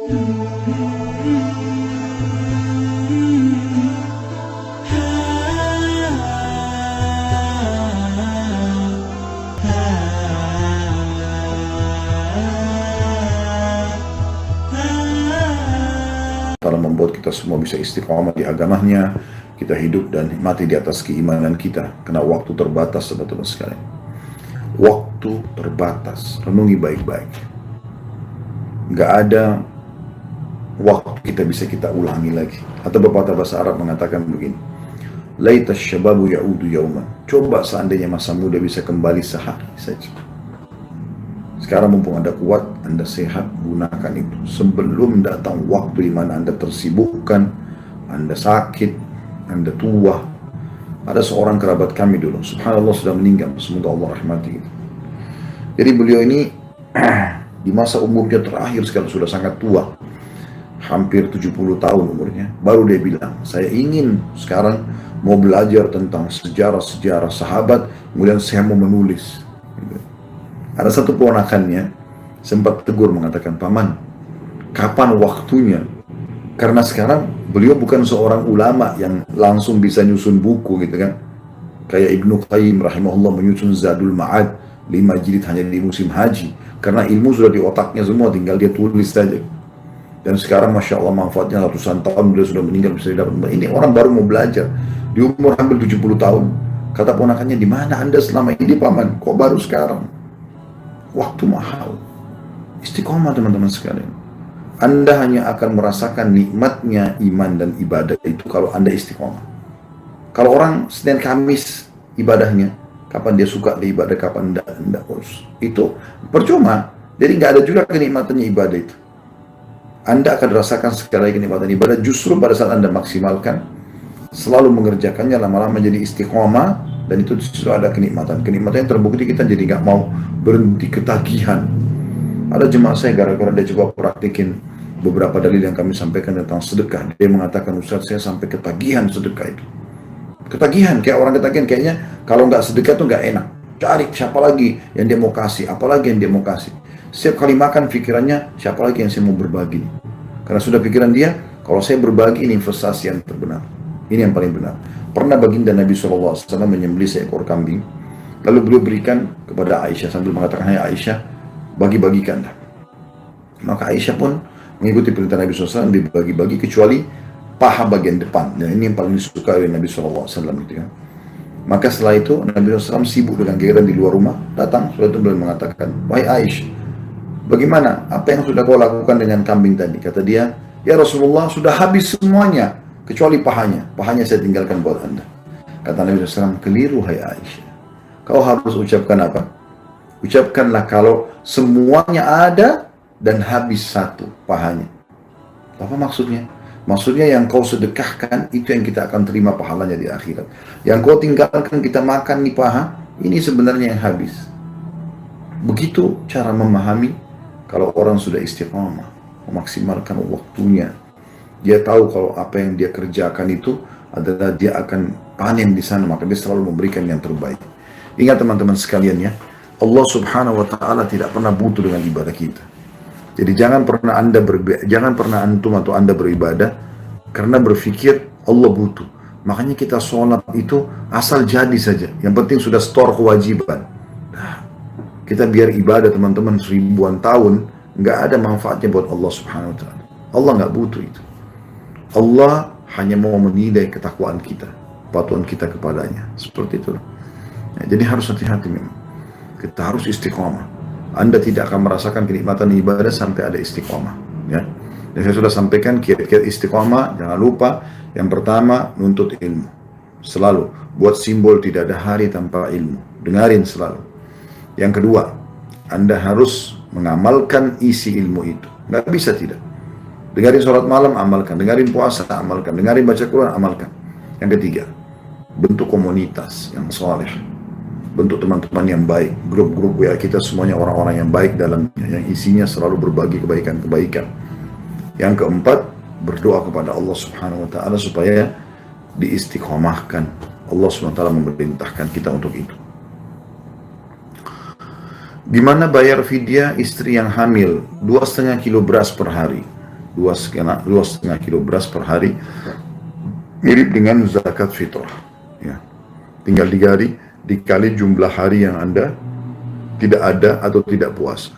Telah membuat kita semua bisa istiqamah di agamanya, kita hidup dan mati di atas keimanan kita. Karena waktu terbatas, teman-teman sekalian. Waktu terbatas, renungi baik-baik. Nggak ada waktu kita ulangi lagi. Atau pepatah bahasa Arab mengatakan begini, laita syababu ya'udu yauman. Coba seandainya masa muda bisa kembali sehari saja. Sekarang mumpung Anda kuat, Anda sehat, gunakan itu. Sebelum datang waktu di mana Anda tersibukkan, Anda sakit, Anda tua. Ada seorang kerabat kami dulu, subhanallah sudah meninggal, semoga Allah rahmati. Jadi beliau ini di masa umurnya terakhir sekarang sudah sangat tua. Hampir 70 tahun umurnya. Baru dia bilang, saya ingin sekarang mau belajar tentang sejarah-sejarah sahabat, kemudian saya mau menulis. Ada satu ponakannya sempat tegur mengatakan, paman, kapan waktunya? Karena sekarang beliau bukan seorang ulama yang langsung bisa nyusun buku gitu kan. Kayak Ibnu Qayyim rahimahullah menyusun Zadul Ma'ad 5 jilid hanya di musim haji. Karena ilmu sudah di otaknya semua, tinggal dia tulis saja. Dan sekarang Masya Allah manfaatnya ratusan tahun beliau sudah meninggal bisa didapat. Ini orang baru mau belajar di umur hampir 70 tahun. Kata ponakannya, di mana Anda selama ini paman? Kok baru sekarang? Waktu mahal. Istiqomah teman-teman sekalian. Anda hanya akan merasakan nikmatnya iman dan ibadah itu kalau Anda istiqomah. Kalau orang Senin Kamis ibadahnya, kapan dia suka dia ibadah, kapan enggak urus. Itu percuma. Jadi nggak ada juga kenikmatannya ibadah itu. Anda akan rasakan sekali kenikmatan ibadah justru pada saat Anda maksimalkan, selalu mengerjakannya, lama-lama jadi istiqomah, dan itu justru ada kenikmatan. Kenikmatan yang terbukti kita jadi nggak mau berhenti, ketagihan. Ada jemaah saya gara-gara dia coba praktikin beberapa dalil yang kami sampaikan tentang sedekah. Dia mengatakan, Ustaz, saya sampai ketagihan sedekah itu. Ketagihan, kayak orang ketagihan, kayaknya kalau nggak sedekah tuh nggak enak. Cari siapa lagi yang dia mau kasih, apalagi yang dia mau kasih. Setiap kali makan pikirannya, siapa lagi yang saya mau berbagi. Karena sudah pikiran dia, kalau saya berbagi ini investasi yang terbenar. Ini yang paling benar. Pernah baginda Nabi SAW menyembelih seekor kambing, lalu beliau berikan kepada Aisyah sambil mengatakan, hai Aisyah, bagi-bagikanlah. Maka Aisyah pun mengikuti perintah Nabi SAW, dibagi-bagi kecuali paha bagian depan. Dan ini yang paling disuka oleh Nabi SAW gitu kan. Maka setelah itu Nabi SAW sibuk dengan kegiatan di luar rumah, datang, setelah itu beliau mengatakan, wahai Aisyah, bagaimana? Apa yang sudah kau lakukan dengan kambing tadi? Kata dia, ya Rasulullah, sudah habis semuanya, kecuali pahanya. Pahanya saya tinggalkan buat Anda. Kata Nabi SAW, keliru hai Aisyah. Kau harus ucapkan apa? Ucapkanlah kalau semuanya ada dan habis satu pahanya. Apa maksudnya? Maksudnya yang kau sedekahkan itu yang kita akan terima pahalanya di akhirat. Yang kau tinggalkan kita makan nih paha, ini sebenarnya yang habis. Begitu cara memahami kalau orang sudah istiqamah, memaksimalkan waktunya. Dia tahu kalau apa yang dia kerjakan itu adalah dia akan panen di sana, maka dia selalu memberikan yang terbaik. Ingat teman-teman sekalian ya, Allah Subhanahu wa taala tidak pernah butuh dengan ibadah kita. Jadi jangan pernah antum atau Anda beribadah karena berpikir Allah butuh. Makanya kita sholat itu asal jadi saja. Yang penting sudah store kewajiban. Nah, kita biar ibadah teman-teman ribuan tahun nggak ada manfaatnya buat Allah Subhanahu wa taala. Allah nggak butuh itu. Allah hanya mau menilai ketakwaan kita, kepatuhan kita kepadanya. Seperti itu. Ya, jadi harus hati-hati memang. Kita harus istiqomah. Anda tidak akan merasakan kenikmatan ibadah sampai ada istiqomah. Ya. Dan saya sudah sampaikan kiat-kiat istiqomah. Jangan lupa, yang pertama nuntut ilmu. Selalu buat simbol tidak ada hari tanpa ilmu. Dengarin selalu. Yang kedua, Anda harus mengamalkan isi ilmu itu. Nggak bisa tidak. Dengarin sholat malam, amalkan. Dengarin puasa, amalkan. Dengarin baca Quran, amalkan. Yang ketiga, bentuk komunitas yang saleh. Bentuk teman-teman yang baik. Grup-grup WA kita semuanya orang-orang yang baik dalamnya. Yang isinya selalu berbagi kebaikan-kebaikan. Yang keempat, berdoa kepada Allah Subhanahu wa ta'ala supaya diistiqomahkan. Allah Subhanahu wa ta'ala memerintahkan kita untuk itu. Gimana bayar fidyah istri yang hamil 2,5 kilo beras per hari? 2,5 kilo beras per hari, mirip dengan zakat fitrah. Ya. Tinggal dikali jumlah hari yang Anda tidak ada atau tidak puasa.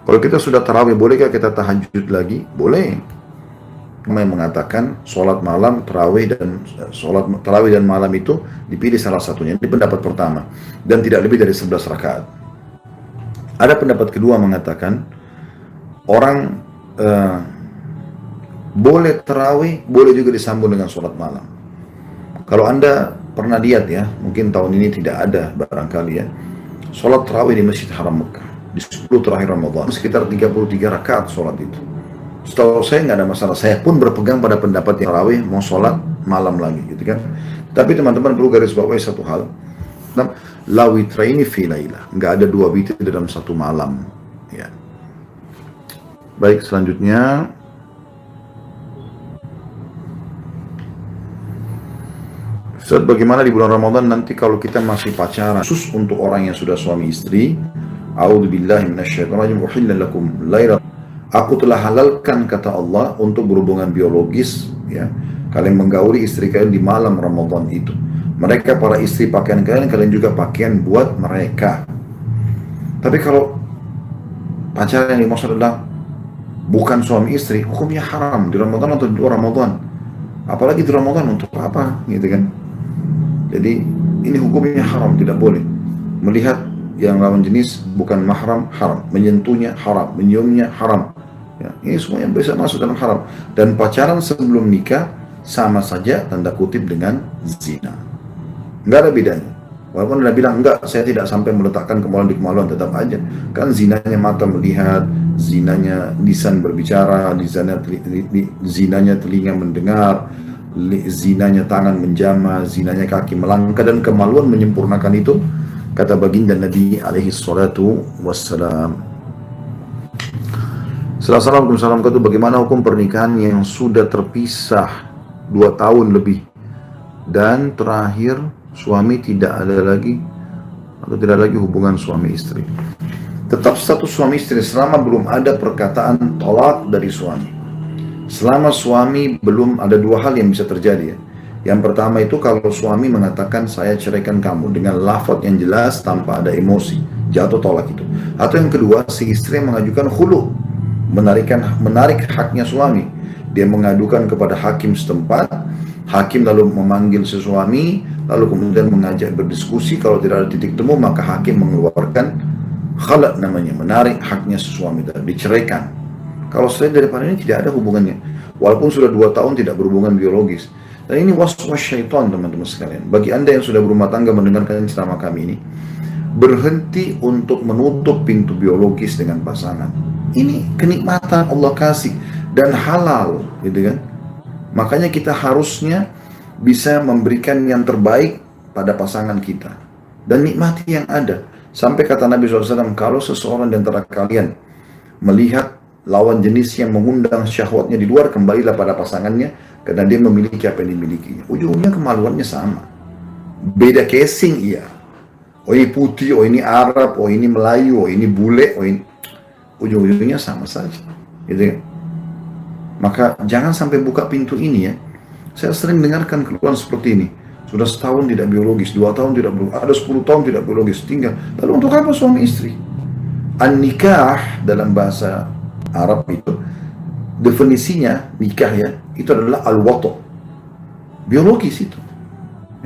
Kalau kita sudah tarawih, bolehkah kita tahajud lagi? Boleh. Yang mengatakan sholat malam, tarawih dan malam itu dipilih salah satunya. Ini pendapat pertama. Dan tidak lebih dari 11 rakaat. Ada pendapat kedua mengatakan orang boleh tarawih, boleh juga disambung dengan sholat malam. Kalau Anda pernah lihat ya, mungkin tahun ini tidak ada barangkali ya, sholat tarawih di Masjid Haram Mekah di 10 terakhir Ramadan sekitar 33 rakaat sholat itu. Setahu saya nggak ada masalah. Saya pun berpegang pada pendapat yang tarawih mau sholat malam lagi gitu kan. Tapi teman-teman perlu garis bawahi satu hal. La witraini fi lailah. Nggak ada 2 witir dalam satu malam. Ya. Baik, selanjutnya Ustaz, bagaimana di bulan Ramadan nanti kalau kita masih pacaran? Khusus untuk orang yang sudah suami istri. A'udzubillahi minasyaitonirrajim. Uhilla lakum laila. Aku telah halalkan, kata Allah, untuk berhubungan biologis ya. Kalian menggauli istri kalian di malam Ramadan itu. Mereka para istri pakaian kalian, kalian juga pakaian buat mereka. Tapi kalau pacaran yang dimaksud adalah bukan suami istri, hukumnya haram di Ramadan atau di luar Ramadan. Apalagi di Ramadan, untuk apa gitu kan. Jadi ini hukumnya haram, tidak boleh. Melihat yang lawan jenis bukan mahram, haram. Menyentuhnya haram, menyiumnya haram. Ya, ini semuanya bisa masuk dalam haram. Dan pacaran sebelum nikah sama saja tanda kutip dengan zina. Nggak ada bedanya. Walaupun Anda bilang enggak, saya tidak sampai meletakkan kemaluan di kemaluan, tetap aja. Kan zinanya mata melihat, zinanya lisan berbicara, zinanya telinga mendengar, zinanya tangan menjamah, zinanya kaki melangkah, dan kemaluan menyempurnakan itu, kata baginda Nabi alaihi salatu wassalam. Assalamualaikum warahmatullahi wabarakatuh. Bagaimana hukum pernikahan yang sudah terpisah 2 tahun lebih dan terakhir suami tidak ada lagi atau tidak lagi hubungan suami istri? Tetap status suami istri selama belum ada perkataan tolak dari suami. Selama suami belum, ada 2 hal yang bisa terjadi ya. Yang pertama itu kalau suami mengatakan saya ceraikan kamu dengan lafaz yang jelas tanpa ada emosi, jatuh tolak itu. Atau yang kedua, si istri mengajukan khulu, menarik haknya suami. Dia mengadukan kepada hakim setempat, hakim lalu memanggil si suami, lalu kemudian mengajak berdiskusi. Kalau tidak ada titik temu, maka hakim mengeluarkan khala namanya, menarik haknya si suami dan diceraikan. Kalau selain daripada ini tidak ada hubungannya, walaupun sudah 2 tahun tidak berhubungan biologis. Dan ini was-was syaitan, teman-teman sekalian. Bagi Anda yang sudah berumah tangga mendengarkan ceramah kami ini, berhenti untuk menutup pintu biologis dengan pasangan. Ini kenikmatan Allah kasih dan halal, gitu kan? Makanya kita harusnya bisa memberikan yang terbaik pada pasangan kita dan nikmati yang ada. Sampai kata Nabi SAW, kalau seseorang di antara kalian melihat lawan jenis yang mengundang syahwatnya di luar, kembalilah pada pasangannya, karena dia memiliki apa yang dimilikinya. Ujungnya kemaluannya sama. Beda casing, iya. Oh ini putih, oh ini Arab, oh ini Melayu, oh ini bule, oh ini... Ujung-ujungnya sama saja. Gitu kan? Maka jangan sampai buka pintu ini ya. Saya sering dengarkan keluhan seperti ini. Sudah setahun tidak biologis, 2 tahun tidak biologis, ada 10 tahun tidak biologis, tinggal. Lalu untuk apa suami istri? An-nikah dalam bahasa Arab itu, definisinya nikah ya, itu adalah al-wata', biologis itu.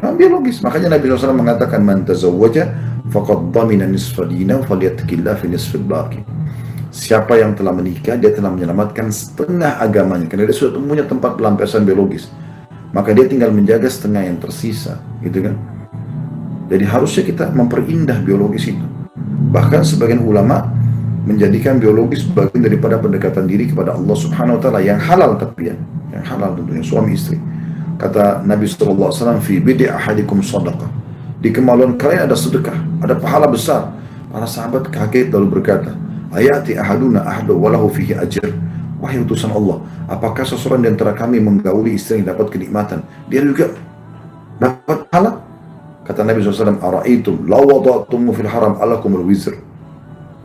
Memang biologis. Makanya Nabi SAW mengatakan, man tazawwaja faqad dhamina nisfa dinahu falyattaqillah fi nisfil baqi. Siapa yang telah menikah, dia telah menyelamatkan setengah agamanya, karena dia sudah punya tempat pelampiasan biologis. Maka dia tinggal menjaga setengah yang tersisa, gitu kan? Jadi harusnya kita memperindah biologis itu. Bahkan sebagian ulama menjadikan biologis bagian daripada pendekatan diri kepada Allah Subhanahu wa taala yang halal, tapi ya, yang halal tentunya suami istri. Kata Nabi sallallahu alaihi wasallam, fi bidi ahadikum sadaqah. Di kemaluan kalian ada sedekah, ada pahala besar. Para sahabat kaget lalu berkata, ayati ahaduna ahadu walahu fihi ajr. Wahai utusan Allah, apakah seseorang di antara kami menggauli istri yang dapat kenikmatan, dia juga dapat pahala? Kata Nabi SAW, ara'aitum law wada'tumu fil haram alakumul wizr.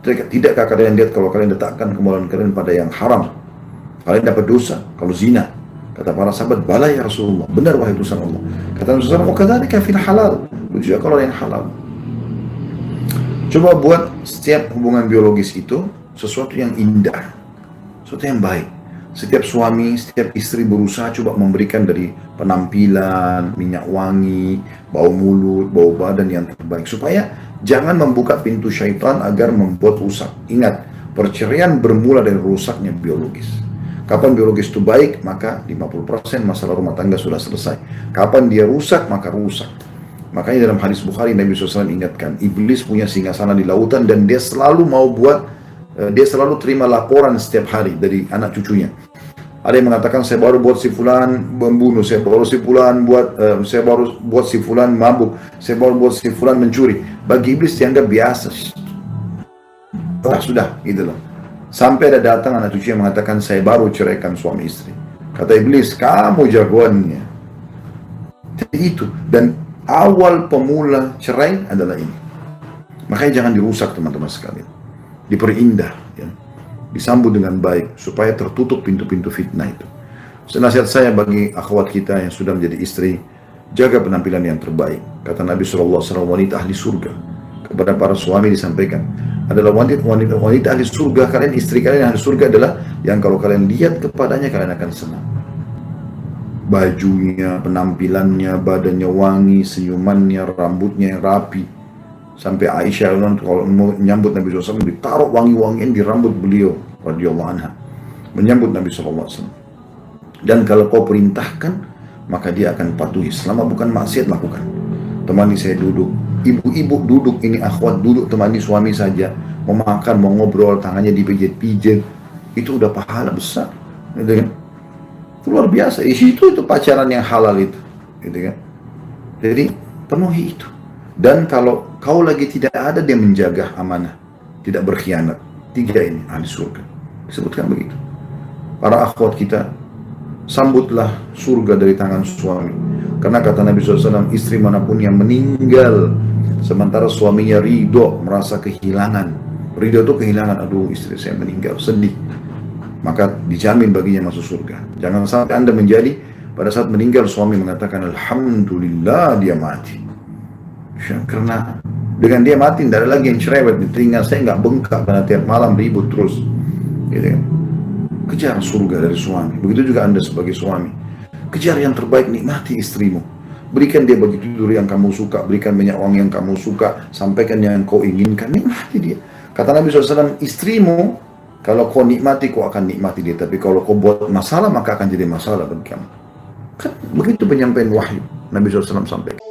Tidakkah kalian lihat kalau kalian letakkan kemaluan kalian pada yang haram, kalian dapat dosa? Kalau zina, kata para sahabat, bala ya Rasulullah, benar wahai utusan Allah. Kata Rasulullah, oh kadzalika fil halal, juga kalau yang halal. Coba buat setiap hubungan biologis itu sesuatu yang indah, sesuatu yang baik. Setiap suami, setiap istri berusaha coba memberikan dari penampilan, minyak wangi, bau mulut, bau badan yang terbaik, supaya jangan membuka pintu syaitan agar membuat rusak. Ingat, perceraian bermula dari rusaknya biologis. Kapan biologis itu baik, maka 50% masalah rumah tangga sudah selesai. Kapan dia rusak, maka rusak. Makanya dalam hadis Bukhari, Nabi SAW ingatkan, iblis punya singgasana di lautan dan dia selalu dia selalu terima laporan setiap hari dari anak cucunya. Ada yang mengatakan, saya baru buat si fulan membunuh, saya baru buat si fulan mabuk, saya baru buat si fulan mencuri. Bagi iblis dianggap biasa. Sudah, gitu loh. Sampai ada datang anak cucu yang mengatakan, saya baru ceraikan suami istri. Kata iblis, kamu jagoannya. Jadi itu. Dan awal pemula cerai adalah ini. Makanya jangan dirusak teman-teman sekalian. Diperindah, ya. Disambut dengan baik supaya tertutup pintu-pintu fitnah itu. Nasihat saya bagi akhwat kita yang sudah menjadi istri, jaga penampilan yang terbaik. Kata Nabi SAW, wanita ahli surga. Kepada para suami disampaikan, adalah wanita ahli surga, kalian, istri kalian ahli surga adalah yang kalau kalian lihat kepadanya kalian akan senang. Bajunya, penampilannya, badannya wangi, senyumannya, rambutnya yang rapi. Sampai Aisyah kalau mau menyambut Nabi SAW ditaruh wangi-wangian di rambut beliau radhiyallahu anha, menyambut Nabi SAW. Dan kalau kau perintahkan, maka dia akan patuhi. Selama bukan maksiat, lakukan. Temani saya duduk, ibu-ibu duduk, ini akhwat duduk temani suami saja, mau makan, mau ngobrol, tangannya dipijit-pijit, itu udah pahala besar, gitu kan? Itu luar biasa. Itu pacaran yang halal itu, gitu kan? Jadi penuhi itu. Dan kalau kau lagi tidak ada, dia menjaga amanah, tidak berkhianat. 3 ini ahli surga. Disebutkan begitu. Para akhwat kita, sambutlah surga dari tangan suami. Karena kata Nabi SAW, istri manapun yang meninggal sementara suaminya ridho, merasa kehilangan. Ridho itu kehilangan, aduh istri saya meninggal, sedih. Maka dijamin baginya masuk surga. Jangan sampai Anda menjadi pada saat meninggal suami mengatakan, alhamdulillah dia mati. Karena dengan dia mati tidak ada lagi yang cerewet di telinga saya, nggak bengkak karena tiap malam ribut terus, gitu kan? Kejar surga dari suami. Begitu juga Anda sebagai suami, kejar yang terbaik, nikmati istrimu, berikan dia baju tidur yang kamu suka, berikan minyak wangi yang kamu suka, sampaikan yang kau inginkan, nikmati dia. Kata Nabi SAW, istrimu kalau kau nikmati, kau akan nikmati dia, tapi kalau kau buat masalah, maka akan jadi masalah bagi kamu. Kan begitu penyampaian wahyu Nabi SAW sampaikan.